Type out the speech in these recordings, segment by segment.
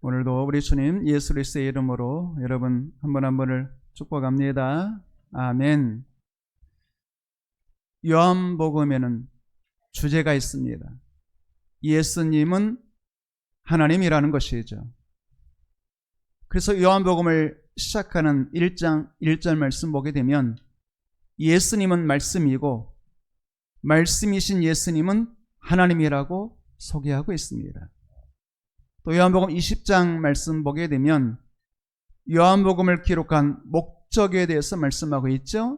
오늘도 우리 주님 예수 그리스도의 이름으로 여러분 한 분 한 분을 축복합니다. 아멘. 요한복음에는 주제가 있습니다. 예수님은 하나님이라는 것이죠. 그래서 요한복음을 시작하는 1장 1절 말씀 보게 되면 예수님은 말씀이고 말씀이신 예수님은 하나님이라고 소개하고 있습니다. 또 요한복음 20장 말씀 보게 되면 요한복음을 기록한 목적에 대해서 말씀하고 있죠.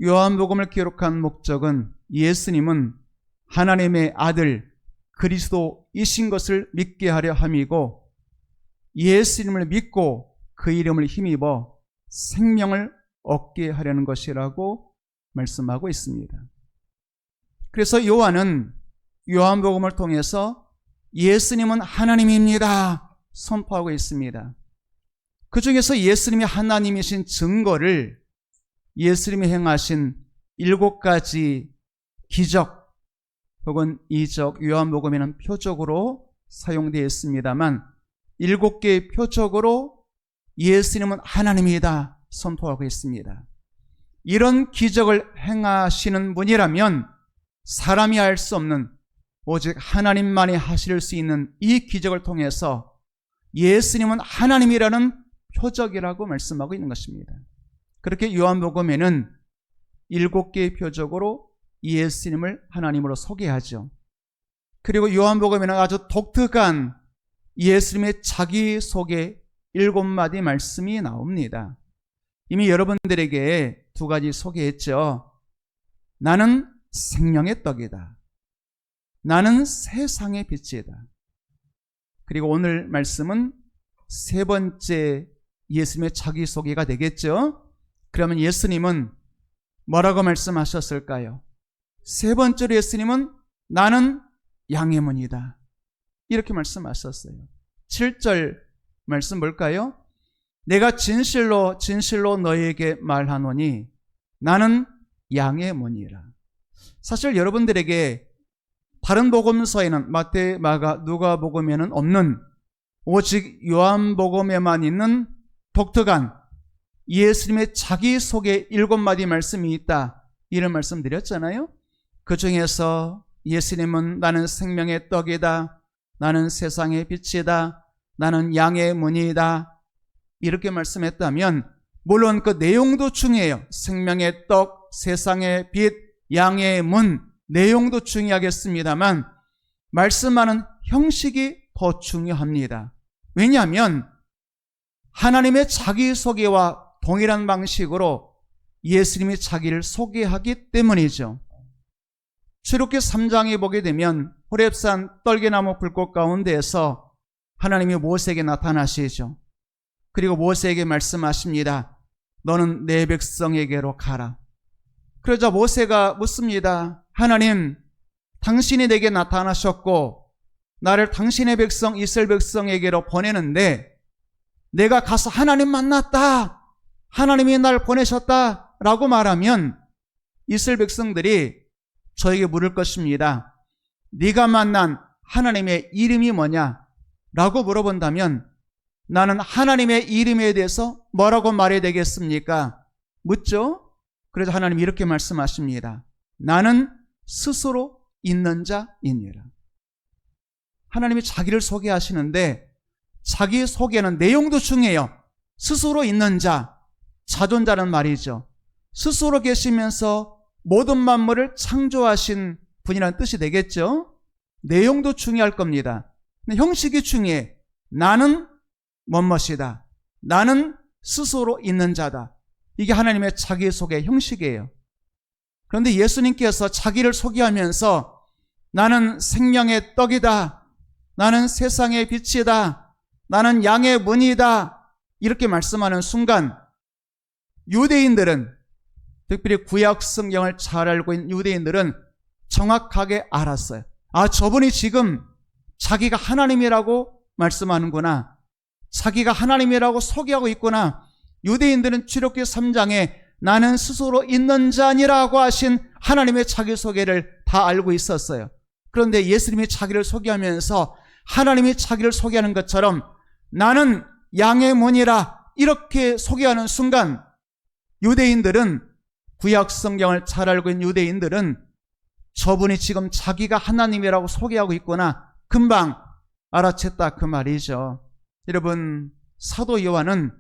요한복음을 기록한 목적은 예수님은 하나님의 아들 그리스도이신 것을 믿게 하려 함이고 예수님을 믿고 그 이름을 힘입어 생명을 얻게 하려는 것이라고 말씀하고 있습니다. 그래서 요한은 요한복음을 통해서 예수님은 하나님입니다 선포하고 있습니다. 그 중에서 예수님이 하나님이신 증거를 예수님이 행하신 7가지 기적 혹은 이적, 요한복음에는 표적으로 사용되어 있습니다만 7개의 표적으로 예수님은 하나님이다 선포하고 있습니다. 이런 기적을 행하시는 분이라면 사람이 할 수 없는 오직 하나님만이 하실 수 있는 이 기적을 통해서 예수님은 하나님이라는 표적이라고 말씀하고 있는 것입니다. 그렇게 요한복음에는 7개의 표적으로 예수님을 하나님으로 소개하죠. 그리고 요한복음에는 아주 독특한 예수님의 자기소개 7마디 말씀이 나옵니다. 이미 여러분들에게 2가지 소개했죠. 나는 생명의 떡이다. 나는 세상의 빛이다. 그리고 오늘 말씀은 3번째 예수님의 자기소개가 되겠죠. 그러면 예수님은 뭐라고 말씀하셨을까요? 3번째로 예수님은 나는 양의 문이다 이렇게 말씀하셨어요. 7절 말씀 볼까요? 내가 진실로 진실로 너희에게 말하노니 나는 양의 문이라. 사실 여러분들에게 다른 복음서에는 마태, 마가, 누가복음에는 없는 오직 요한복음에만 있는 독특한 예수님의 자기소개 7마디 말씀이 있다 이런 말씀 드렸잖아요. 그 중에서 예수님은 나는 생명의 떡이다, 나는 세상의 빛이다, 나는 양의 문이다 이렇게 말씀했다면 물론 그 내용도 중요해요. 생명의 떡, 세상의 빛, 양의 문 내용도 중요하겠습니다만 말씀하는 형식이 더 중요합니다. 왜냐하면 하나님의 자기소개와 동일한 방식으로 예수님이 자기를 소개하기 때문이죠. 출애굽기 3장에 보게 되면 호렙산 떨기나무 불꽃 가운데에서 하나님이 모세에게 나타나시죠. 그리고 모세에게 말씀하십니다. 너는 내 백성에게로 가라. 그러자 모세가 묻습니다. 하나님, 당신이 내게 나타나셨고 나를 당신의 백성 이스라엘 백성에게로 보내는데 내가 가서 하나님 만났다, 하나님이 날 보내셨다 라고 말하면 이스라엘 백성들이 저에게 물을 것입니다. 네가 만난 하나님의 이름이 뭐냐? 라고 물어본다면 나는 하나님의 이름에 대해서 뭐라고 말해야 되겠습니까? 묻죠? 그래서 하나님이 이렇게 말씀하십니다. 나는 스스로 있는 자이니라. 하나님이 자기를 소개하시는데 자기 소개는 내용도 중요해요. 스스로 있는 자, 자존자는 말이죠. 스스로 계시면서 모든 만물을 창조하신 분이라는 뜻이 되겠죠. 내용도 중요할 겁니다. 근데 형식이 중요해. 나는 뭐뭐이다. 나는 스스로 있는 자다. 이게 하나님의 자기소개 형식이에요. 그런데 예수님께서 자기를 소개하면서 나는 생명의 떡이다, 나는 세상의 빛이다, 나는 양의 문이다 이렇게 말씀하는 순간 유대인들은, 특별히 구약 성경을 잘 알고 있는 유대인들은 정확하게 알았어요. 아, 저분이 지금 자기가 하나님이라고 말씀하는구나, 자기가 하나님이라고 소개하고 있구나. 유대인들은 출애굽기 3장에 나는 스스로 있는 자니라고 하신 하나님의 자기소개를 다 알고 있었어요. 그런데 예수님이 자기를 소개하면서 하나님이 자기를 소개하는 것처럼 나는 양의 문이라 이렇게 소개하는 순간 유대인들은, 구약 성경을 잘 알고 있는 유대인들은 저분이 지금 자기가 하나님이라고 소개하고 있구나 금방 알아챘다 그 말이죠. 여러분, 사도 요한은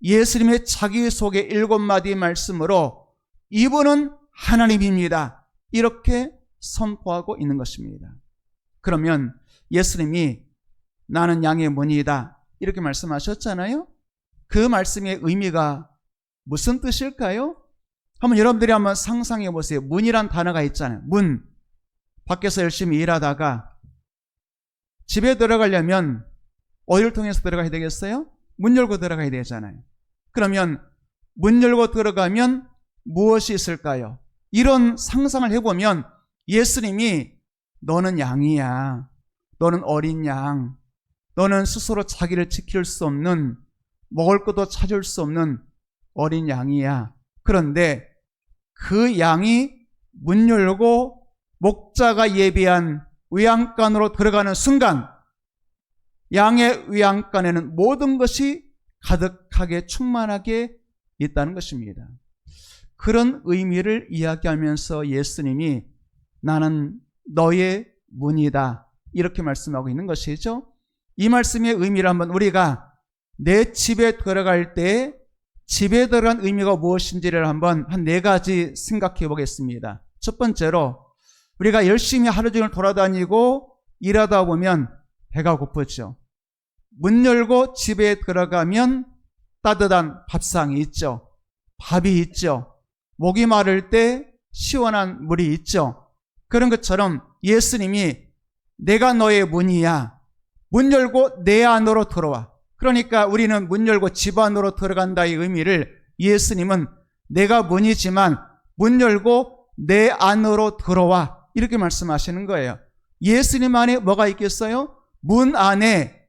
예수님의 자기소개 7마디 말씀으로 이분은 하나님입니다 이렇게 선포하고 있는 것입니다. 그러면 예수님이 나는 양의 문이다 이렇게 말씀하셨잖아요. 그 말씀의 의미가 무슨 뜻일까요? 한번 여러분들이 한번 상상해 보세요. 문이란 단어가 있잖아요. 문. 밖에서 열심히 일하다가 집에 들어가려면 어디를 통해서 들어가야 되겠어요? 문 열고 들어가야 되잖아요. 그러면 문 열고 들어가면 무엇이 있을까요? 이런 상상을 해보면 예수님이 너는 양이야. 너는 어린 양. 너는 스스로 자기를 지킬 수 없는, 먹을 것도 찾을 수 없는 어린 양이야. 그런데 그 양이 문 열고 목자가 예비한 외양간으로 들어가는 순간 양의 외양간에는 모든 것이 가득하게 충만하게 있다는 것입니다. 그런 의미를 이야기하면서 예수님이 나는 너의 문이다 이렇게 말씀하고 있는 것이죠. 이 말씀의 의미를 한번 우리가 내 집에 들어갈 때 집에 들어간 의미가 무엇인지를 한번 한 4가지 생각해 보겠습니다. 첫 번째로 우리가 열심히 하루 종일 돌아다니고 일하다 보면 배가 고프죠. 문 열고 집에 들어가면 따뜻한 밥상이 있죠. 밥이 있죠. 목이 마를 때 시원한 물이 있죠. 그런 것처럼 예수님이 내가 너의 문이야. 문 열고 내 안으로 들어와. 그러니까 우리는 문 열고 집 안으로 들어간다의 의미를 예수님은 내가 문이지만 문 열고 내 안으로 들어와 이렇게 말씀하시는 거예요. 예수님 안에 뭐가 있겠어요? 문 안에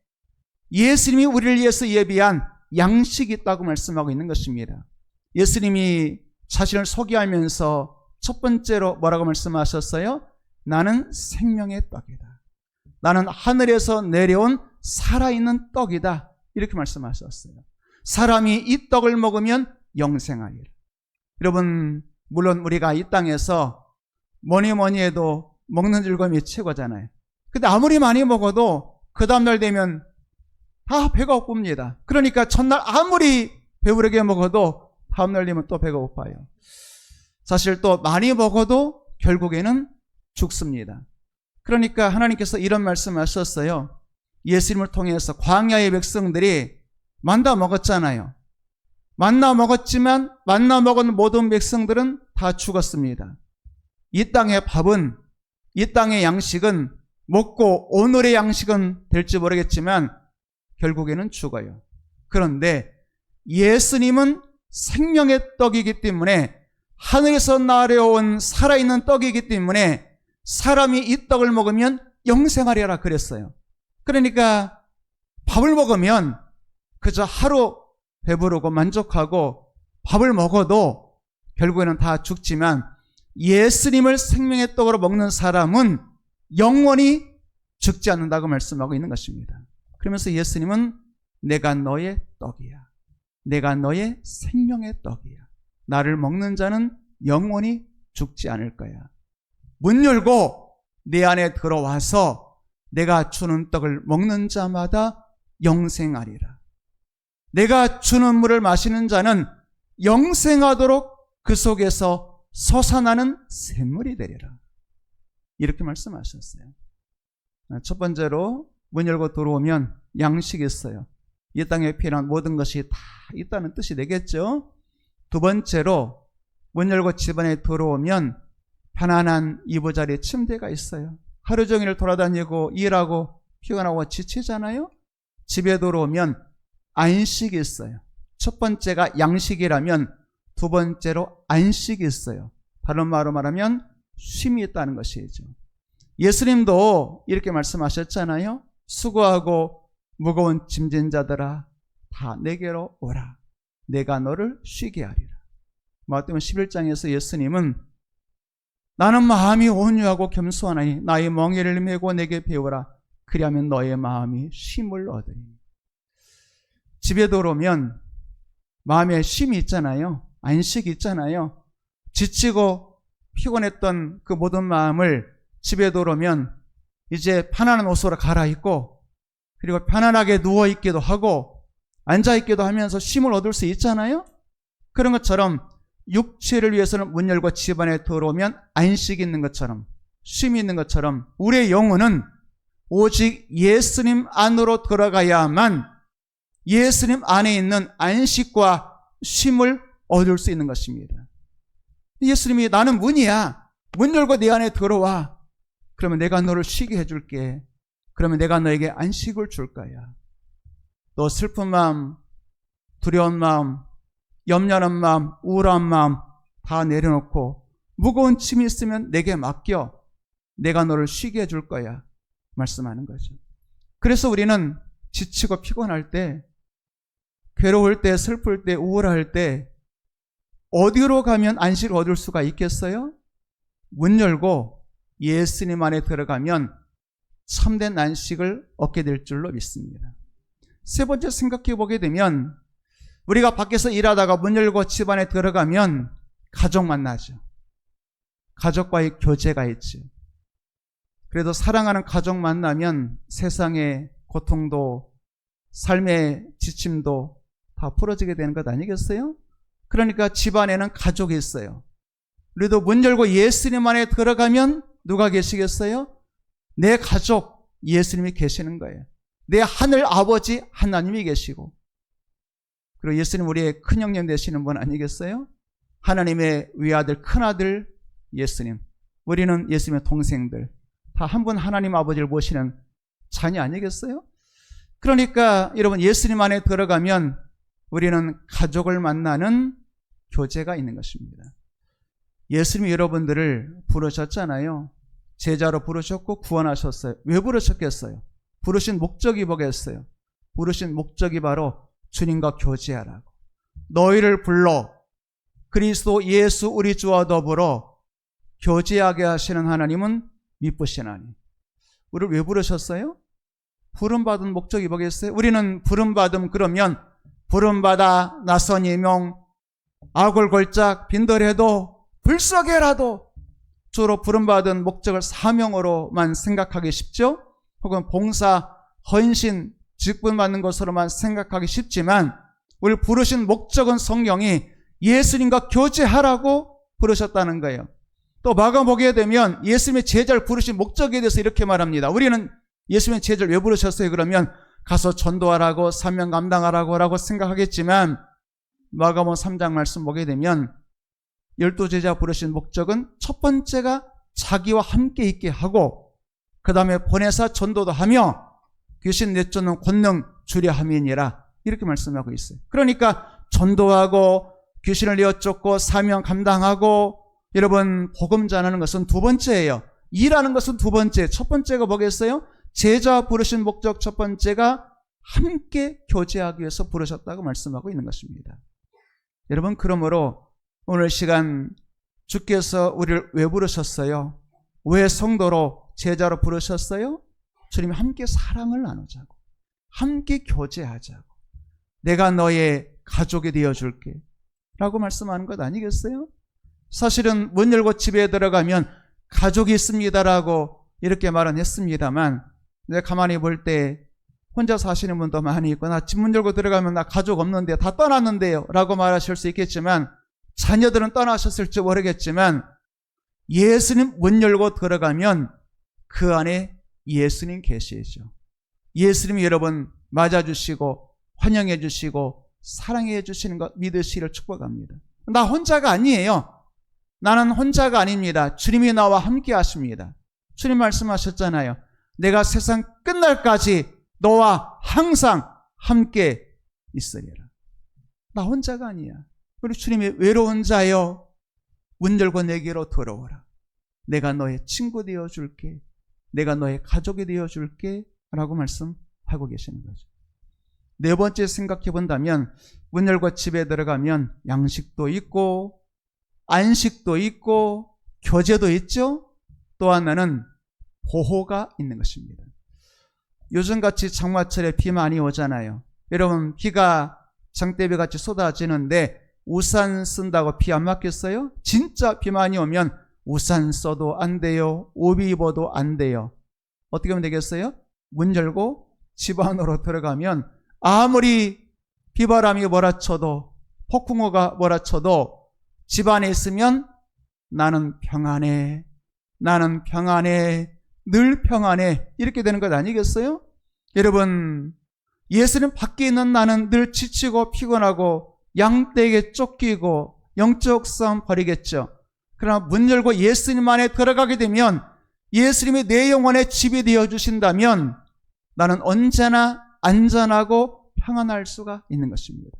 예수님이 우리를 위해서 예비한 양식이 있다고 말씀하고 있는 것입니다. 예수님이 자신을 소개하면서 첫 번째로 뭐라고 말씀하셨어요? 나는 생명의 떡이다. 나는 하늘에서 내려온 살아있는 떡이다. 이렇게 말씀하셨어요. 사람이 이 떡을 먹으면 영생하리라. 여러분, 물론 우리가 이 땅에서 뭐니 해도 먹는 즐거움이 최고잖아요. 근데 아무리 많이 먹어도 그 다음날 되면 다 배가 고픕니다. 그러니까 첫날 아무리 배부르게 먹어도 다음날 되면 또 배가 고파요. 사실 또 많이 먹어도 결국에는 죽습니다. 그러니까 하나님께서 이런 말씀하셨어요. 예수님을 통해서 광야의 백성들이 만나 먹었잖아요. 만나 먹었지만 만나 먹은 모든 백성들은 다 죽었습니다. 이 땅의 밥은, 이 땅의 양식은 먹고 오늘의 양식은 될지 모르겠지만 결국에는 죽어요. 그런데 예수님은 생명의 떡이기 때문에, 하늘에서 내려온 살아있는 떡이기 때문에 사람이 이 떡을 먹으면 영생하리라 그랬어요. 그러니까 밥을 먹으면 그저 하루 배부르고 만족하고 밥을 먹어도 결국에는 다 죽지만 예수님을 생명의 떡으로 먹는 사람은 영원히 죽지 않는다고 말씀하고 있는 것입니다. 그러면서 예수님은 내가 너의 떡이야. 내가 너의 생명의 떡이야. 나를 먹는 자는 영원히 죽지 않을 거야. 문 열고 내 안에 들어와서 내가 주는 떡을 먹는 자마다 영생하리라. 내가 주는 물을 마시는 자는 영생하도록 그 속에서 솟아나는 샘물이 되리라. 이렇게 말씀하셨어요. 첫 번째로 문 열고 들어오면 양식이 있어요. 이 땅에 필요한 모든 것이 다 있다는 뜻이 되겠죠. 두 번째로 문 열고 집안에 들어오면 편안한 이부자리 침대가 있어요. 하루 종일 돌아다니고 일하고 피곤하고 지치잖아요. 집에 들어오면 안식이 있어요. 첫 번째가 양식이라면 두 번째로 안식이 있어요. 다른 말로 말하면 쉼이 있다는 것이죠. 예수님도 이렇게 말씀하셨잖아요. 수고하고 무거운 짐진 자들아 다 내게로 오라. 내가 너를 쉬게 하리라. 마태복음 11장에서 예수님은 나는 마음이 온유하고 겸손하니 나의 멍에를 메고 내게 배우라. 그리하면 너의 마음이 쉼을 얻으리니. 집에 들어오면 마음에 쉼이 있잖아요. 안식이 있잖아요. 지치고 피곤했던 그 모든 마음을 집에 들어오면 이제 편안한 옷으로 갈아입고 그리고 편안하게 누워있기도 하고 앉아있기도 하면서 쉼을 얻을 수 있잖아요. 그런 것처럼 육체를 위해서는 문 열고 집 안에 들어오면 안식이 있는 것처럼 쉼이 있는 것처럼 우리의 영혼은 오직 예수님 안으로 들어가야만 예수님 안에 있는 안식과 쉼을 얻을 수 있는 것입니다. 예수님이 나는 문이야. 문 열고 내 안에 들어와. 그러면 내가 너를 쉬게 해줄게. 그러면 내가 너에게 안식을 줄 거야. 너 슬픈 마음, 두려운 마음, 염려하는 마음, 우울한 마음 다 내려놓고 무거운 짐이 있으면 내게 맡겨. 내가 너를 쉬게 해줄 거야. 말씀하는 거죠. 그래서 우리는 지치고 피곤할 때, 괴로울 때, 슬플 때, 우울할 때 어디로 가면 안식을 얻을 수가 있겠어요? 문 열고 예수님 안에 들어가면 참된 안식을 얻게 될 줄로 믿습니다. 세 번째 생각해 보게 되면 우리가 밖에서 일하다가 문 열고 집 안에 들어가면 가족 만나죠. 가족과의 교제가 있죠. 그래도 사랑하는 가족 만나면 세상의 고통도 삶의 지침도 다 풀어지게 되는 것 아니겠어요? 그러니까 집안에는 가족이 있어요. 그래도 문 열고 예수님 안에 들어가면 누가 계시겠어요? 내 가족 예수님이 계시는 거예요. 내 하늘 아버지 하나님이 계시고 그리고 예수님 우리의 큰형님 되시는 분 아니겠어요? 하나님의 외아들 큰아들 예수님, 우리는 예수님의 동생들 다 한 분 하나님 아버지를 모시는 자녀 아니겠어요? 그러니까 여러분 예수님 안에 들어가면 우리는 가족을 만나는 교제가 있는 것입니다. 예수님이 여러분들을 부르셨잖아요. 제자로 부르셨고 구원하셨어요. 왜 부르셨겠어요? 부르신 목적이 뭐겠어요? 부르신 목적이 바로 주님과 교제하라고. 너희를 불러 그리스도 예수 우리 주와 더불어 교제하게 하시는 하나님은 미쁘시나니. 우리를 왜 부르셨어요? 부름받은 목적이 뭐겠어요? 우리는 부름받음 그러면 부름받아 낯선 이명 아골골짝 빈들해도 불쌍해라도 주로 부름받은 목적을 사명으로만 생각하기 쉽죠? 혹은 봉사, 헌신, 직분받는 것으로만 생각하기 쉽지만 우리 부르신 목적은 성경이 예수님과 교제하라고 부르셨다는 거예요. 또 마가복음에 되면 예수님의 제자를 부르신 목적에 대해서 이렇게 말합니다. 우리는 예수님의 제자를 왜 부르셨어요? 그러면 가서 전도하라고 사명 감당하라고 생각하겠지만 마가복음 3장 말씀 보게 되면 12제자 부르신 목적은 첫 번째가 자기와 함께 있게 하고 그 다음에 보내사 전도도 하며 귀신 내쫓는 권능 주려 함이니라 이렇게 말씀하고 있어요. 그러니까 전도하고 귀신을 내쫓고 사명 감당하고 여러분 복음 전하는 것은 두 번째예요. 일하는 것은 두 번째. 첫 번째가 뭐겠어요? 제자 부르신 목적 첫 번째가 함께 교제하기 위해서 부르셨다고 말씀하고 있는 것입니다. 여러분 그러므로 오늘 시간 주께서 우리를 왜 부르셨어요? 왜 성도로 제자로 부르셨어요? 주님이 함께 사랑을 나누자고 함께 교제하자고 내가 너의 가족이 되어줄게 라고 말씀하는 것 아니겠어요? 사실은 문 열고 집에 들어가면 가족이 있습니다라고 이렇게 말은 했습니다만 내가 가만히 볼 때 혼자 사시는 분도 많이 있고 나 집 문 열고 들어가면 나 가족 없는데 다 떠났는데요 라고 말하실 수 있겠지만 자녀들은 떠나셨을지 모르겠지만 예수님 문 열고 들어가면 그 안에 예수님 계시죠. 예수님이 여러분 맞아주시고 환영해 주시고 사랑해 주시는 것 믿으시기를 축복합니다. 나 혼자가 아니에요. 나는 혼자가 아닙니다. 주님이 나와 함께 하십니다. 주님 말씀하셨잖아요. 내가 세상 끝날까지 너와 항상 함께 있으리라. 나 혼자가 아니야. 우리 주님이 외로운 자여 문 열고 내게로 들어오라. 내가 너의 친구 되어줄게. 내가 너의 가족이 되어줄게 라고 말씀하고 계시는 거죠. 네 번째 생각해 본다면 문 열고 집에 들어가면 양식도 있고 안식도 있고 교제도 있죠. 또 하나는 보호가 있는 것입니다. 요즘같이 장마철에 비 많이 오잖아요. 여러분, 비가 장대비같이 쏟아지는데 우산 쓴다고 비 안 맞겠어요? 진짜 비 많이 오면 우산 써도 안 돼요. 옷 입어도 안 돼요. 어떻게 하면 되겠어요? 문 열고 집 안으로 들어가면 아무리 비바람이 몰아쳐도 폭풍우가 몰아쳐도 집 안에 있으면 나는 평안해, 나는 평안해, 늘 평안해, 이렇게 되는 것 아니겠어요? 여러분, 예수님 밖에 있는 나는 늘 지치고 피곤하고 양떼에게 쫓기고 영적 싸움 벌이겠죠. 그러나 문 열고 예수님 안에 들어가게 되면 예수님이 내 영혼의 집이 되어주신다면 나는 언제나 안전하고 평안할 수가 있는 것입니다.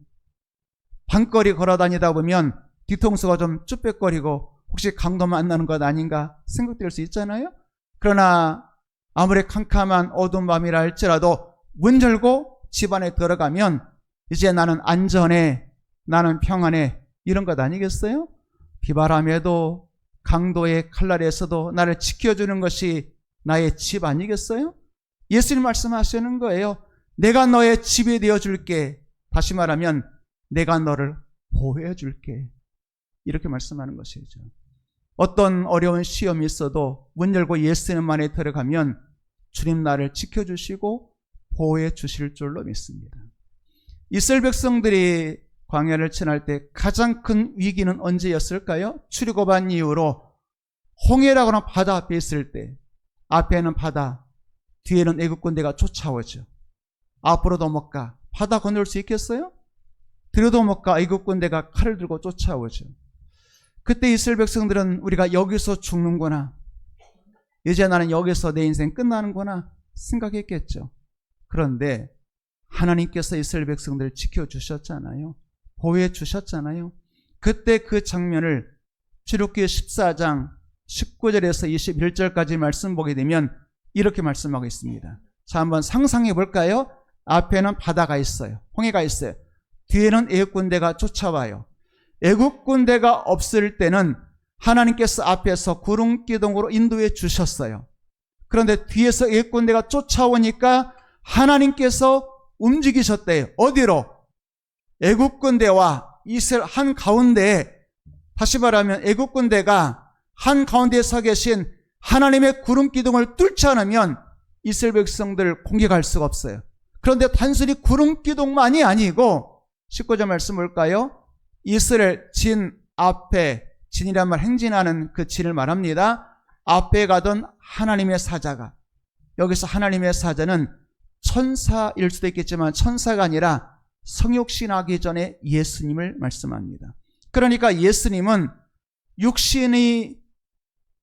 밤거리 걸어다니다 보면 뒤통수가 좀 쭈뼛거리고 혹시 강도 만나는 것 아닌가 생각될 수 있잖아요. 그러나 아무리 캄캄한 어두운 밤이라 할지라도 문 열고 집 안에 들어가면 이제 나는 안전해, 나는 평안해, 이런 것 아니겠어요? 비바람에도 강도의 칼날에서도 나를 지켜주는 것이 나의 집 아니겠어요? 예수님 말씀하시는 거예요. 내가 너의 집이 되어줄게. 다시 말하면 내가 너를 보호해줄게. 이렇게 말씀하는 것이죠. 어떤 어려운 시험이 있어도 문 열고 예수님 안에 들어가면 주님 나를 지켜주시고 보호해 주실 줄로 믿습니다. 이스라엘 백성들이 광야를 지날 때 가장 큰 위기는 언제였을까요? 출애굽한 이후로 홍해라고 하는 바다 앞에 있을 때, 앞에는 바다, 뒤에는 애국 군대가 쫓아오죠. 앞으로도 못 가. 바다 건널 수 있겠어요? 뒤로도 못 가. 애국 군대가 칼을 들고 쫓아오죠. 그때 이스라엘 백성들은 우리가 여기서 죽는구나, 이제 나는 여기서 내 인생 끝나는구나 생각했겠죠. 그런데 하나님께서 이스라엘 백성들을 지켜주셨잖아요. 보호해 주셨잖아요. 그때 그 장면을 출애굽기 14장 19절에서 21절까지 말씀 보게 되면 이렇게 말씀하고 있습니다. 자, 한번 상상해 볼까요? 앞에는 바다가 있어요. 홍해가 있어요. 뒤에는 애국 군대가 쫓아와요. 애국 군대가 없을 때는 하나님께서 앞에서 구름 기둥으로 인도해 주셨어요. 그런데 뒤에서 애국 군대가 쫓아오니까 하나님께서 움직이셨대요. 어디로? 애국 군대와 이스라엘 한 가운데에, 다시 말하면 애국 군대가 한 가운데에 서 계신 하나님의 구름 기둥을 뚫지 않으면 이스라엘 백성들을 공격할 수가 없어요. 그런데 단순히 구름 기둥만이 아니고 19절 말씀 볼까요? 이스라엘 진 앞에, 진이란 말 행진하는 그 진을 말합니다. 앞에 가던 하나님의 사자가, 여기서 하나님의 사자는 천사일 수도 있겠지만 천사가 아니라 성육신하기 전에 예수님을 말씀합니다. 그러니까 예수님은 육신이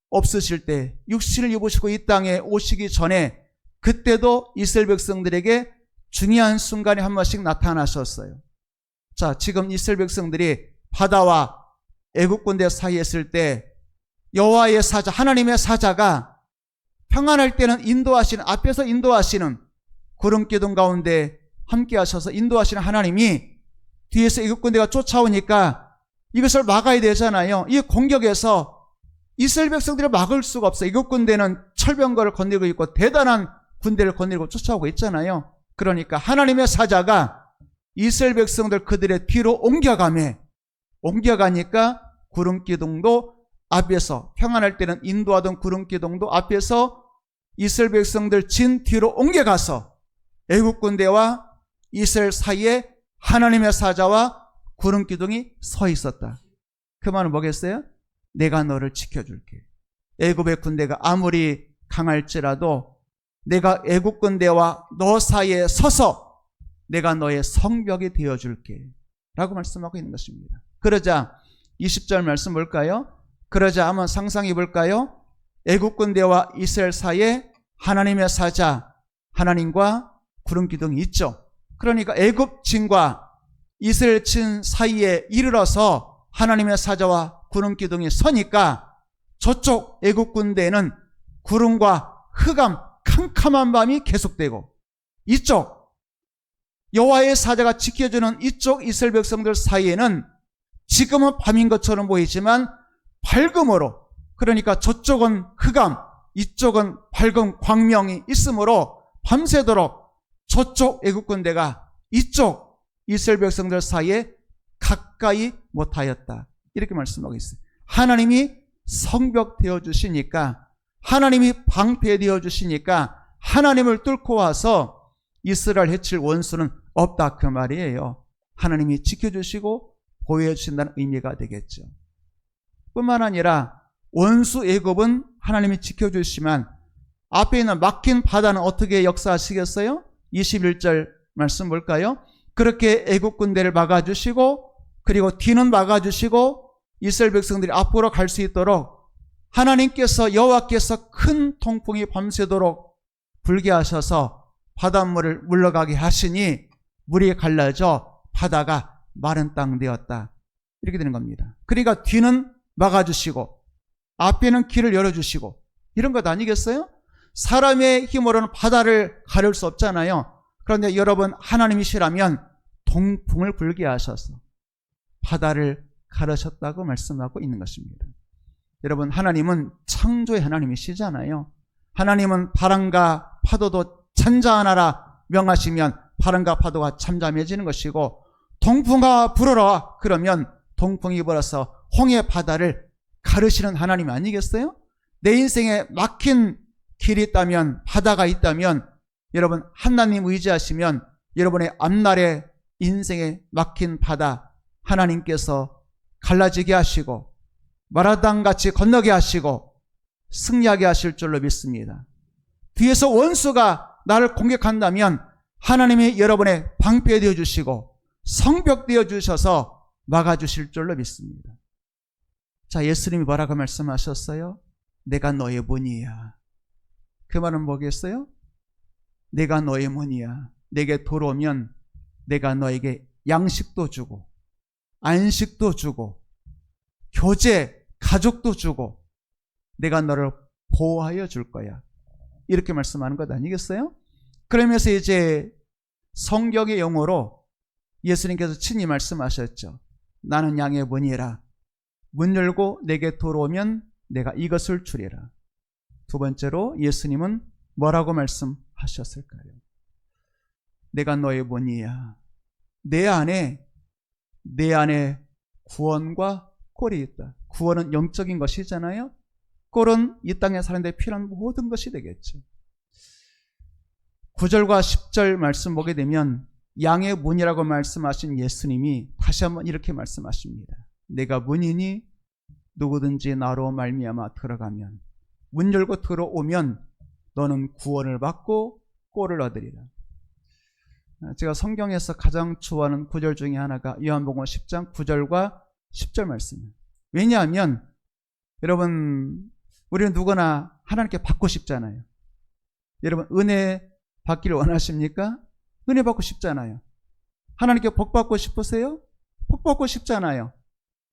없으실 때, 육신을 입으시고 이 땅에 오시기 전에 그때도 이스라엘 백성들에게 중요한 순간에 한 번씩 나타나셨어요. 자, 지금 이스라엘 백성들이 바다와 애국 군대 사이에 있을 때 여호와의 사자, 하나님의 사자가 평안할 때는 인도하시는, 앞에서 인도하시는 구름 기둥 가운데 함께 하셔서 인도하시는 하나님이 뒤에서 애국 군대가 쫓아오니까 이것을 막아야 되잖아요. 이 공격에서 이스라엘 백성들을 막을 수가 없어요. 애국 군대는 철병거를 건드리고 있고 대단한 군대를 건드리고 쫓아오고 있잖아요. 그러니까 하나님의 사자가 이스라엘 백성들 그들의 뒤로 옮겨가니까 구름 기둥도 앞에서, 평안할 때는 인도하던 구름 기둥도 앞에서 이스라엘 백성들 진 뒤로 옮겨가서 애국 군대와 이스라엘 사이에 하나님의 사자와 구름 기둥이 서 있었다. 그 말은 뭐겠어요? 내가 너를 지켜줄게. 애국의 군대가 아무리 강할지라도 내가 애국 군대와 너 사이에 서서 내가 너의 성벽이 되어줄게 라고 말씀하고 있는 것입니다. 그러자 20절 말씀 볼까요? 그러자 한번 상상해 볼까요? 애국 군대와 이스라엘 사이에 하나님의 사자, 하나님과 구름 기둥이 있죠. 그러니까 애굽 진과 이스라엘 진 사이에 이르러서 하나님의 사자와 구름 기둥이 서니까 저쪽 애굽 군대에는 구름과 흑암, 캄캄한 밤이 계속되고, 이쪽 여호와의 사자가 지켜주는 이쪽 이스라엘 백성들 사이에는 지금은 밤인 것처럼 보이지만 밝음으로, 그러니까 저쪽은 흑암, 이쪽은 밝은 광명이 있으므로 밤새도록 저쪽 애국 군대가 이쪽 이스라엘 백성들 사이에 가까이 못하였다. 이렇게 말씀하고 있어요. 하나님이 성벽 되어주시니까, 하나님이 방패 되어주시니까 하나님을 뚫고 와서 이스라엘 해칠 원수는 없다, 그 말이에요. 하나님이 지켜주시고 보호해 주신다는 의미가 되겠죠. 뿐만 아니라 원수 애굽은 하나님이 지켜주시지만 앞에 있는 막힌 바다는 어떻게 역사하시겠어요? 21절 말씀 볼까요? 그렇게 애굽 군대를 막아주시고, 그리고 뒤는 막아주시고, 이스라엘 백성들이 앞으로 갈 수 있도록 하나님께서, 여호와께서 큰 통풍이 밤새도록 불게 하셔서 바닷물을 물러가게 하시니 물이 갈라져 바다가 마른 땅 되었다. 이렇게 되는 겁니다. 그러니까 뒤는 막아주시고 앞에는 길을 열어주시고, 이런 것 아니겠어요? 사람의 힘으로는 바다를 가를 수 없잖아요. 그런데 여러분, 하나님이시라면 동풍을 불게 하셔서 바다를 가르셨다고 말씀하고 있는 것입니다. 여러분, 하나님은 창조의 하나님이시잖아요. 하나님은 바람과 파도도 잠잠하라 명하시면 바람과 파도가 잠잠해지는 것이고, 동풍아 불어라 그러면 동풍이 불어서 홍해 바다를 가르시는 하나님 아니겠어요? 내 인생에 막힌 길이 있다면, 바다가 있다면, 여러분 하나님 의지하시면 여러분의 앞날의 인생에 막힌 바다 하나님께서 갈라지게 하시고 마라당같이 건너게 하시고 승리하게 하실 줄로 믿습니다. 뒤에서 원수가 나를 공격한다면 하나님이 여러분의 방패 되어주시고 성벽 되어주셔서 막아주실 줄로 믿습니다. 자, 예수님이 뭐라고 말씀하셨어요? 내가 너의 문이야. 그 말은 뭐겠어요? 내가 너의 문이야. 내게 돌아오면 내가 너에게 양식도 주고 안식도 주고 교제, 가족도 주고 내가 너를 보호하여 줄 거야. 이렇게 말씀하는 것 아니겠어요? 그러면서 이제 성경의 용어로 예수님께서 친히 말씀하셨죠. 나는 양의 문이라. 문 열고 내게 들어오면 내가 이것을 주리라. 두 번째로 예수님은 뭐라고 말씀하셨을까요? 내가 너의 문이야. 내 안에 구원과 꼴이 있다. 구원은 영적인 것이잖아요. 꼴은 이 땅에 사는데 필요한 모든 것이 되겠죠. 9절과 10절 말씀 보게 되면 양의 문이라고 말씀하신 예수님이 다시 한번 이렇게 말씀하십니다. 내가 문이니 누구든지 나로 말미암아 들어가면, 문 열고 들어오면 너는 구원을 받고 꼴을 얻으리라. 제가 성경에서 가장 좋아하는 구절 중에 하나가 요한복음 10장 9절과 10절 말씀이에요. 왜냐하면 여러분, 우리는 누구나 하나님께 받고 싶잖아요. 여러분, 은혜 받기를 원하십니까? 은혜 받고 싶잖아요. 하나님께 복 받고 싶으세요? 복 받고 싶잖아요.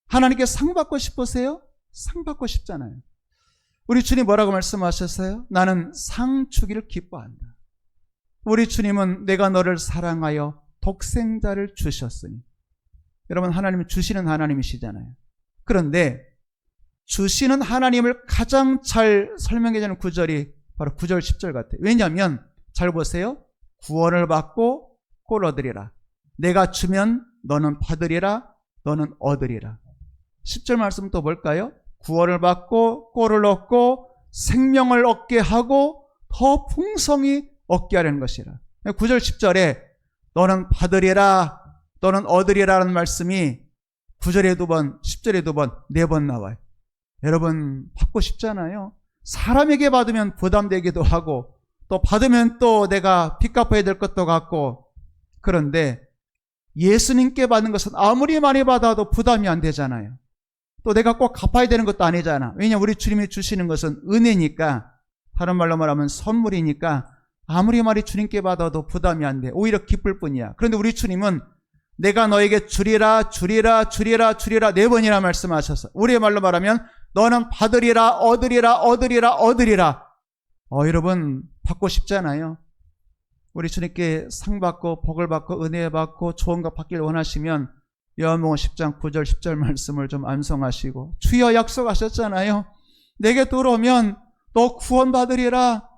하나님께 상 받고 싶으세요? 상 받고 싶잖아요. 우리 주님 뭐라고 말씀하셨어요? 나는 상 주기를 기뻐한다. 우리 주님은 내가 너를 사랑하여 독생자를 주셨으니. 여러분, 하나님은 주시는 하나님이시잖아요. 그런데 주시는 하나님을 가장 잘 설명해주는 구절이 바로 9절 10절 같아요. 왜냐하면 잘 보세요. 구원을 받고 꼴 얻으리라. 내가 주면 너는 받으리라. 너는 얻으리라. 10절 말씀 또 볼까요? 구원을 받고 꼴을 얻고 생명을 얻게 하고 더 풍성히 얻게 하려는 것이라. 9절 10절에 너는 받으리라, 너는 얻으리라는 말씀이 9절에 2번, 10절에 2번, 4번 나와요. 여러분, 받고 싶잖아요. 사람에게 받으면 부담되기도 하고 또 받으면 또 내가 빚 갚아야 될 것도 같고, 그런데 예수님께 받는 것은 아무리 많이 받아도 부담이 안 되잖아요. 또 내가 꼭 갚아야 되는 것도 아니잖아. 왜냐하면 우리 주님이 주시는 것은 은혜니까, 다른 말로 말하면 선물이니까 아무리 많이 주님께 받아도 부담이 안 돼. 오히려 기쁠 뿐이야. 그런데 우리 주님은 내가 너에게 주리라 주리라 주리라 주리라 4번이나 말씀하셔서, 우리의 말로 말하면 너는 받으리라 얻으리라 얻으리라 얻으리라. 여러분, 받고 싶잖아요. 우리 주님께 상 받고 복을 받고 은혜 받고 좋은 것 받기를 원하시면 요한복음 10장 9절 10절 말씀을 좀 암송하시고, 주여 약속하셨잖아요. 내게 들어오면 너 구원 받으리라,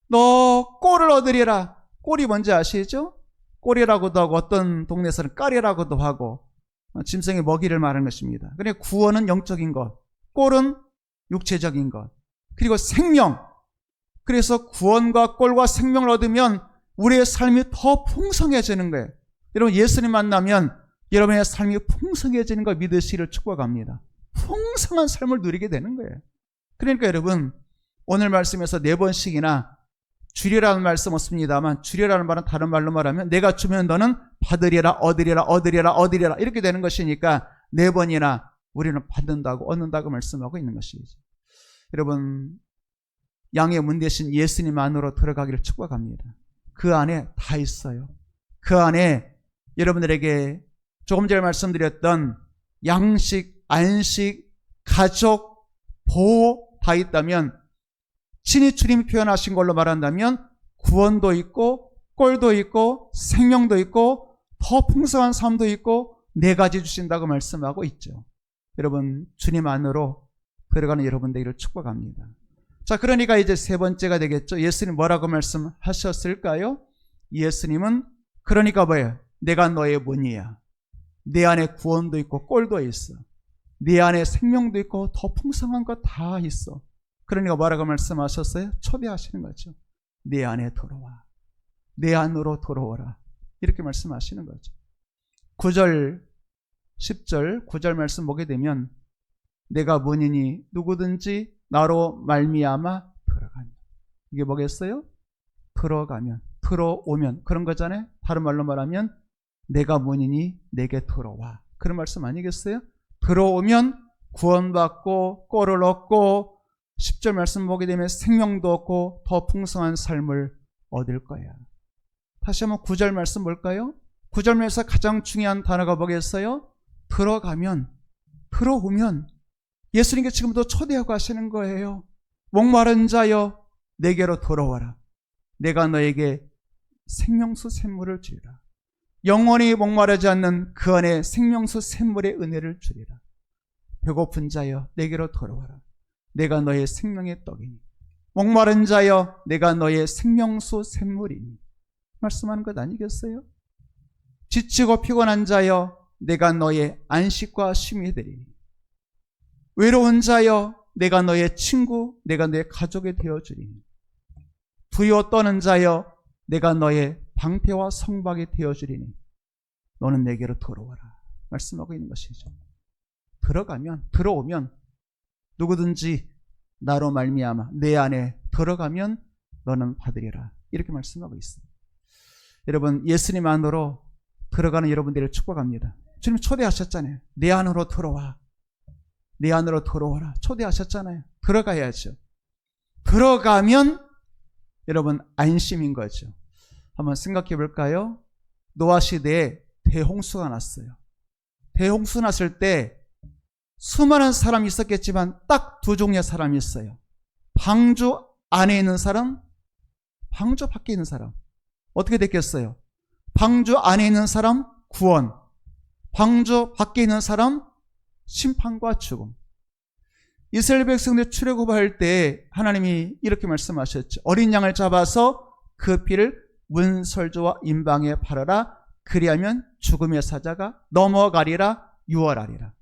너 꼴을 얻으리라. 꼴이 뭔지 아시죠? 꼴이라고도 하고 어떤 동네에서는 깔이라고도 하고 짐승의 먹이를 말하는 것입니다. 그러니까 구원은 영적인 것, 꼴은 육체적인 것, 그리고 생명. 그래서 구원과 꼴과 생명을 얻으면 우리의 삶이 더 풍성해지는 거예요. 여러분 예수님 만나면 여러분의 삶이 풍성해지는 걸 믿으시기를 축복합니다. 풍성한 삶을 누리게 되는 거예요. 그러니까 여러분 오늘 말씀에서 4번씩이나 주리라는 말씀 없습니다만, 주리라는 말은 다른 말로 말하면 내가 주면 너는 받으리라, 얻으리라, 얻으리라, 얻으리라 이렇게 되는 것이니까 4번이나 우리는 받는다고 얻는다고 말씀하고 있는 것이죠. 여러분 양의 문 대신 예수님 안으로 들어가기를 축복합니다. 그 안에 다 있어요. 그 안에 여러분들에게 조금 전에 말씀드렸던 양식, 안식, 가족, 보호 다 있다면, 친히 주님이 표현하신 걸로 말한다면 구원도 있고 꼴도 있고 생명도 있고 더 풍성한 삶도 있고 4가지 주신다고 말씀하고 있죠. 여러분 주님 안으로 들어가는 여러분 되기를 축복합니다. 자, 그러니까 이제 3번째가 되겠죠. 예수님 뭐라고 말씀하셨을까요? 예수님은 그러니까 뭐예요? 내가 너의 문이야. 내 안에 구원도 있고 꼴도 있어. 내 안에 생명도 있고 더 풍성한 거 다 있어. 그러니까 뭐라고 말씀하셨어요? 초대하시는 거죠. 내 안에 들어와. 내 안으로 들어오라. 이렇게 말씀하시는 거죠. 9절, 10절, 9절 말씀 보게 되면 내가 문이니 누구든지 나로 말미암아 들어가면. 이게 뭐겠어요? 들어가면, 들어오면 그런 거잖아요. 다른 말로 말하면 내가 문이니 내게 들어와. 그런 말씀 아니겠어요? 들어오면 구원받고 꼴을 얻고 10절 말씀 보게 되면 생명도 얻고 더 풍성한 삶을 얻을 거야. 다시 한번 9절 말씀 볼까요? 9절 말씀에서 가장 중요한 단어가 뭐겠어요? 들어가면, 들어오면. 예수님께 지금도 초대하고 하시는 거예요. 목마른 자여 내게로 돌아와라. 내가 너에게 생명수 샘물을 주리라. 영원히 목마르지 않는 그 안에 생명수 샘물의 은혜를 주리라. 배고픈 자여 내게로 돌아와라. 내가 너의 생명의 떡이니. 목마른 자여 내가 너의 생명수 샘물이니. 말씀하는 것 아니겠어요? 지치고 피곤한 자여 내가 너의 안식과 쉼이 되리니. 외로운 자여 내가 너의 친구, 내가 너의 가족이 되어주리니. 두려워 떠는 자여 내가 너의 방패와 성박이 되어주리니. 너는 내게로 돌아와라. 말씀하고 있는 것이죠. 들어가면, 들어오면 누구든지 나로 말미암아 내 안에 들어가면 너는 받으리라. 이렇게 말씀하고 있습니다. 여러분 예수님 안으로 들어가는 여러분들을 축복합니다. 주님 초대하셨잖아요. 내 안으로 들어와. 내 안으로 들어오라. 초대하셨잖아요. 들어가야죠. 들어가면 여러분 안심인 거죠. 한번 생각해 볼까요? 노아 시대에 대홍수가 났어요. 대홍수 났을 때 수많은 사람이 있었겠지만 딱 2종류의 사람이 있어요. 방주 안에 있는 사람, 방주 밖에 있는 사람. 어떻게 됐겠어요? 방주 안에 있는 사람 구원, 방주 밖에 있는 사람 심판과 죽음. 이스라엘 백성들 출애굽할 때 하나님이 이렇게 말씀하셨죠. 어린 양을 잡아서 그 피를 문설주와 임방에 바르라. 그리하면 죽음의 사자가 넘어가리라, 유월하리라.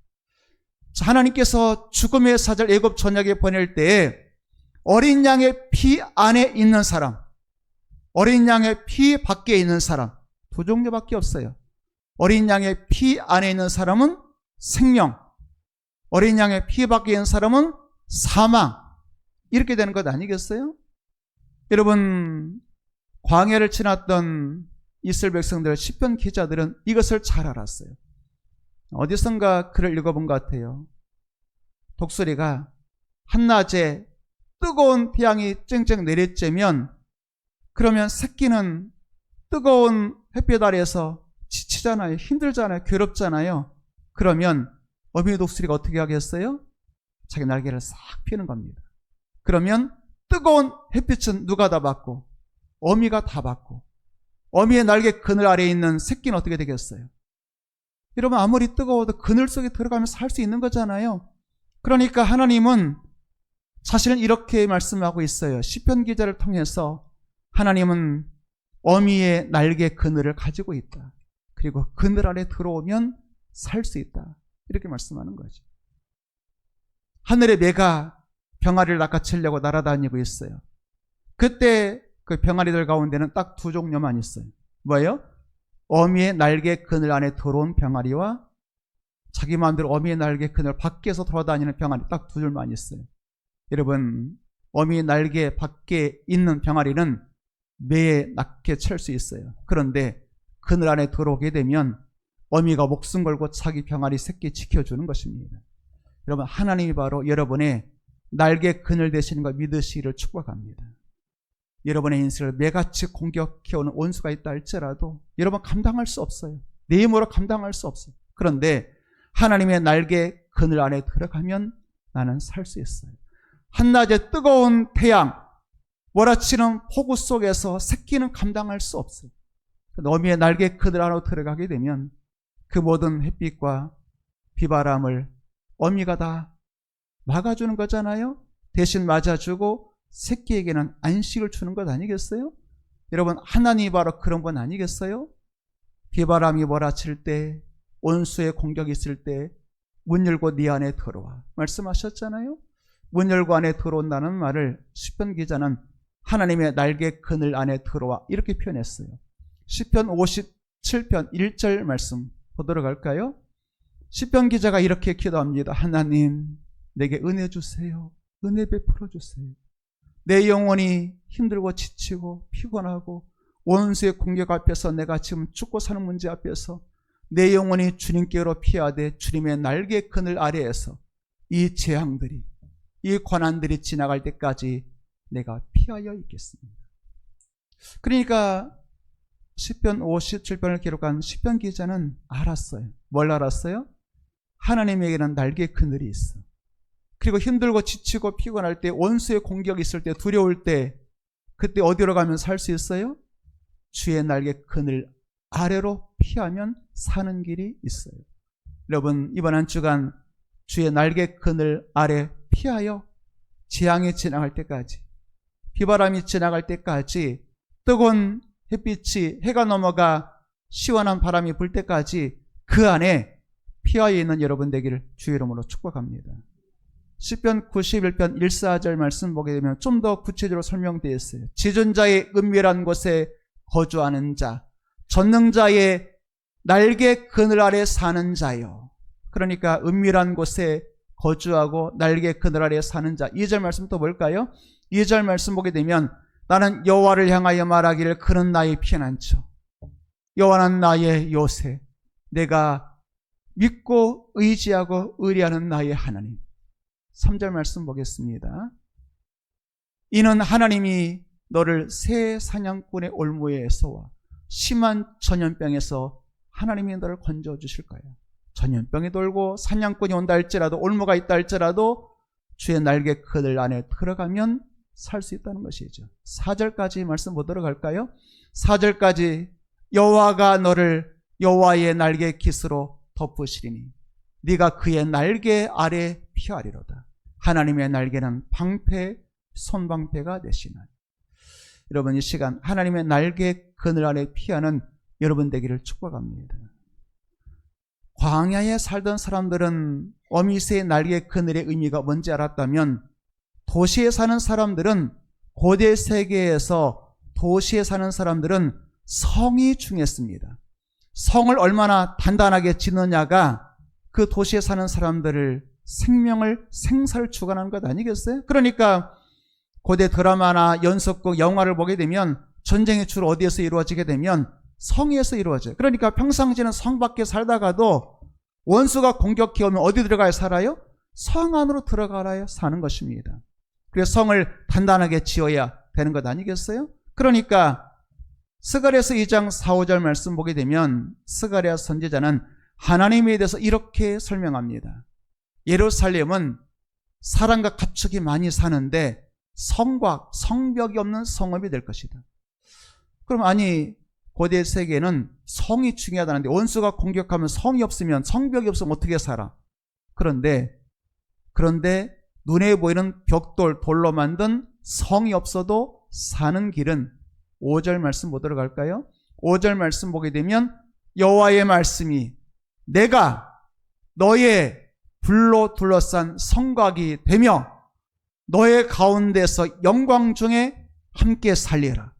하나님께서 죽음의 사자를 애굽 전역에 보낼 때 어린 양의 피 안에 있는 사람, 어린 양의 피 밖에 있는 사람, 2종류밖에 없어요. 어린 양의 피 안에 있는 사람은 생명, 어린 양의 피 밖에 있는 사람은 사망. 이렇게 되는 것 아니겠어요? 여러분 광야를 지났던 이스라엘 백성들, 시편 기자들은 이것을 잘 알았어요. 어디선가 글을 읽어본 것 같아요. 독수리가 한낮에 뜨거운 태양이 쨍쨍 내리쬐면 그러면 새끼는 뜨거운 햇빛 아래에서 지치잖아요. 힘들잖아요. 괴롭잖아요. 그러면 어미 독수리가 어떻게 하겠어요? 자기 날개를 싹 펴는 겁니다. 그러면 뜨거운 햇빛은 누가 다 받고? 어미가 다 받고, 어미의 날개 그늘 아래에 있는 새끼는 어떻게 되겠어요? 여러분 아무리 뜨거워도 그늘 속에 들어가면서 살 수 있는 거잖아요. 그러니까 하나님은 사실은 이렇게 말씀하고 있어요. 시편 기자를 통해서 하나님은 어미의 날개 그늘을 가지고 있다. 그리고 그늘 안에 들어오면 살 수 있다. 이렇게 말씀하는 거죠. 하늘의 매가 병아리를 낚아채려고 날아다니고 있어요. 그때 그 병아리들 가운데는 딱 두 종류만 있어요. 뭐예요? 어미의 날개 그늘 안에 들어온 병아리와 자기 마음대로 어미의 날개 그늘 밖에서 돌아다니는 병아리, 딱 두 줄만 있어요. 여러분, 어미의 날개 밖에 있는 병아리는 매에 낚아챌 수 있어요. 그런데 그늘 안에 들어오게 되면 어미가 목숨 걸고 자기 병아리 새끼 지켜주는 것입니다. 여러분, 하나님이 바로 여러분의 날개 그늘 되시는 걸 믿으시기를 축복합니다. 여러분의 인생을 매같이 공격해오는 원수가 있다 할지라도 여러분 감당할 수 없어요. 내 힘으로 감당할 수 없어요. 그런데 하나님의 날개 그늘 안에 들어가면 나는 살 수 있어요. 한낮에 뜨거운 태양, 몰아치는 폭우 속에서 새끼는 감당할 수 없어요. 어미의 날개 그늘 안으로 들어가게 되면 그 모든 햇빛과 비바람을 어미가 다 막아주는 거잖아요. 대신 맞아주고 새끼에게는 안식을 주는 것 아니겠어요? 여러분, 하나님이 바로 그런 분 아니겠어요? 비바람이 몰아칠 때, 원수의 공격이 있을 때 문 열고 네 안에 들어와 말씀하셨잖아요. 문 열고 안에 들어온다는 말을 시편 기자는 하나님의 날개 그늘 안에 들어와 이렇게 표현했어요. 시편 57편 1절 말씀 보도록 할까요? 시편 기자가 이렇게 기도합니다. 하나님, 내게 은혜 주세요. 은혜 베풀어 주세요. 내 영혼이 힘들고 지치고 피곤하고 원수의 공격 앞에서 내가 지금 죽고 사는 문제 앞에서 내 영혼이 주님께로 피하되 주님의 날개 그늘 아래에서 이 재앙들이, 이 고난들이 지나갈 때까지 내가 피하여 있겠습니다. 그러니까 시편 57편을 기록한 시편 기자는 알았어요. 뭘 알았어요? 하나님에게는 날개 그늘이 있어. 그리고 힘들고 지치고 피곤할 때, 원수의 공격이 있을 때, 두려울 때, 그때 어디로 가면 살 수 있어요? 주의 날개 그늘 아래로 피하면 사는 길이 있어요. 여러분, 이번 한 주간 주의 날개 그늘 아래 피하여 재앙이 지나갈 때까지, 비바람이 지나갈 때까지, 뜨거운 햇빛이 해가 넘어가 시원한 바람이 불 때까지 그 안에 피하여 있는 여러분 되기를 주의 이름으로 축복합니다. 시편 91편 1-4절 말씀 보게 되면 좀 더 구체적으로 설명되어 있어요. 지존자의 은밀한 곳에 거주하는 자, 전능자의 날개 그늘 아래 사는 자요. 그러니까 은밀한 곳에 거주하고 날개 그늘 아래 사는 자. 2절 말씀 또 볼까요? 2절 말씀 보게 되면 나는 여호와를 향하여 말하기를 그는 나의 피난처, 여호와는 나의 요새, 내가 믿고 의지하고 의뢰하는 나의 하나님. 3절 말씀 보겠습니다. 이는 하나님이 너를 새 사냥꾼의 올무에서와 심한 전염병에서 하나님이 너를 건져주실 거예요. 전염병이 돌고 사냥꾼이 온다 할지라도, 올무가 있다 할지라도 주의 날개 그늘 안에 들어가면 살 수 있다는 것이죠. 4절까지 말씀 보도록 할까요? 4절까지 여호와가 너를 여호와의 날개 깃으로 덮으시리니 네가 그의 날개 아래 피하리로다. 하나님의 날개는 방패, 손방패가 되시나니. 여러분, 이 시간 하나님의 날개 그늘 아래 피하는 여러분 되기를 축복합니다. 광야에 살던 사람들은 어미새의 날개 그늘의 의미가 뭔지 알았다면, 도시에 사는 사람들은, 고대 세계에서 도시에 사는 사람들은 성이 중요했습니다. 성을 얼마나 단단하게 짓느냐가 그 도시에 사는 사람들을 생사를 주관하는 것 아니겠어요? 그러니까 고대 드라마나 연속극, 영화를 보게 되면 전쟁이 주로 어디에서 이루어지게 되면 성에서 이루어져요. 그러니까 평상시에는 성 밖에 살다가도 원수가 공격해 오면 어디 들어가야 살아요? 성 안으로 들어가야 사는 것입니다. 그래서 성을 단단하게 지어야 되는 것 아니겠어요? 그러니까 스가랴서 2장 4-5절 말씀 보게 되면 스가랴 선지자는 하나님에 대해서 이렇게 설명합니다. 예루살렘은 사람과 가축이 많이 사는데 성곽, 성벽이 없는 성읍이 될 것이다. 그럼 아니, 고대 세계는 성이 중요하다는데 원수가 공격하면 성이 없으면, 성벽이 없으면 어떻게 살아? 그런데 눈에 보이는 벽돌, 돌로 만든 성이 없어도 사는 길은 5절 말씀 보도록 할까요? 5절 말씀 보게 되면 여호와의 말씀이 내가 너의 불로 둘러싼 성곽이 되며 너의 가운데서 영광 중에 함께 살리라.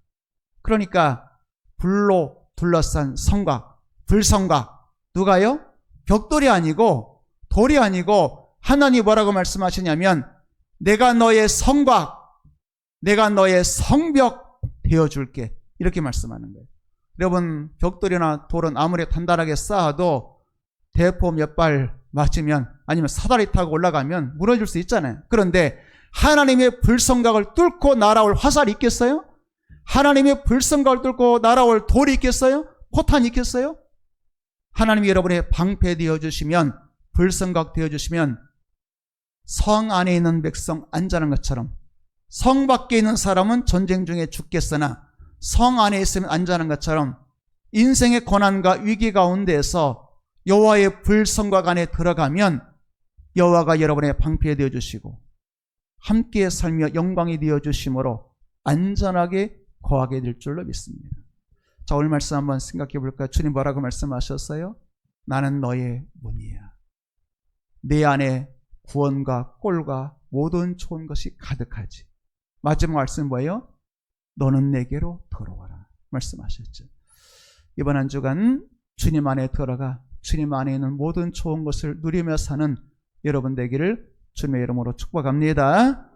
그러니까 불로 둘러싼 성곽, 불성곽. 누가요? 벽돌이 아니고 돌이 아니고 하나님이 뭐라고 말씀하시냐면 내가 너의 성곽, 내가 너의 성벽 되어줄게. 이렇게 말씀하는 거예요. 여러분, 벽돌이나 돌은 아무리 단단하게 쌓아도 대포 몇 발 맞으면 아니면 사다리 타고 올라가면 무너질 수 있잖아요. 그런데 하나님의 불성곽을 뚫고 날아올 화살이 있겠어요? 하나님의 불성곽을 뚫고 날아올 돌이 있겠어요? 포탄이 있겠어요? 하나님이 여러분의 방패 되어주시면, 불성곽 되어주시면 성 안에 있는 백성 안전한 것처럼 성 밖에 있는 사람은 전쟁 중에 죽겠으나 성 안에 있으면 안전한 것처럼 인생의 고난과 위기 가운데에서 여호와의 불성곽 안에 들어가면 여호와가 여러분의 방패 되어주시고 함께 살며 영광이 되어주심으로 안전하게 거하게 될 줄로 믿습니다. 자, 오늘 말씀 한번 생각해 볼까요? 주님 뭐라고 말씀하셨어요? 나는 너의 문이야. 내 안에 구원과 꼴과 모든 좋은 것이 가득하지. 마지막 말씀 뭐예요? 너는 내게로 들어와라 말씀하셨죠. 이번 한 주간 주님 안에 들어가 주님 안에 있는 모든 좋은 것을 누리며 사는 여러분 되기를 주님의 이름으로 축복합니다.